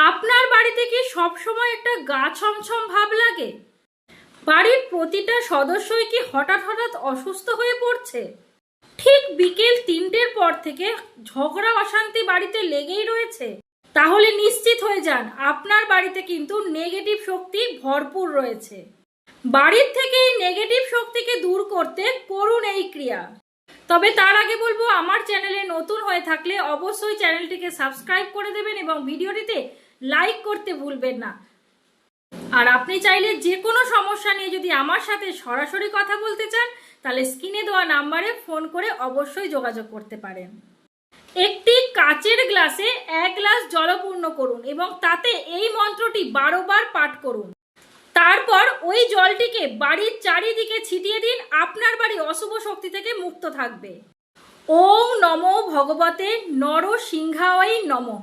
আপনার বাড়িতে কি সবসময় একটা গা ছমছম ভাব লাগে? বাড়ির প্রতিটা সদস্যই কি হঠাৎ হঠাৎ অসুস্থ হয়ে পড়ছে? ঠিক বিকেল 3টের পর থেকে ঝগড়া অশান্তি বাড়িতে লেগেই রয়েছে? তাহলে নিশ্চিত হয়ে যান, আপনার বাড়িতে কিন্তু নেগেটিভ শক্তি ভরপুর রয়েছে। বাড়ির থেকে এই নেগেটিভ শক্তিকে দূর করতে করুন এই ক্রিয়া। তবে তার আগে বলবো, আমার চ্যানেলে নতুন হয়ে থাকলে অবশ্যই চ্যানেলটিকে সাবস্ক্রাইব করে দেবেন এবং ভিডিওটিতে লাইক করতে ভুলবেন না। আর আপনি চাইলে যে কোনো সমস্যা নিয়ে যদি আমার সাথে সরাসরি কথা বলতে চান, তাহলে স্ক্রিনে দেওয়া নাম্বারে ফোন করে অবশ্যই যোগাযোগ করতে পারেন। একটি কাচের গ্লাসে 1 গ্লাস জল পূর্ণ করুন এবং তাতে এই মন্ত্রটি 12 বার পাঠ করুন। তারপর ওই জলটিকে বাড়ির চারিদিকে ছিটিয়ে দিন। আপনার বাড়ি অশুভ শক্তি থেকে মুক্ত থাকবে। ওম নমো ভগবতে নরসিংহায় নমঃ।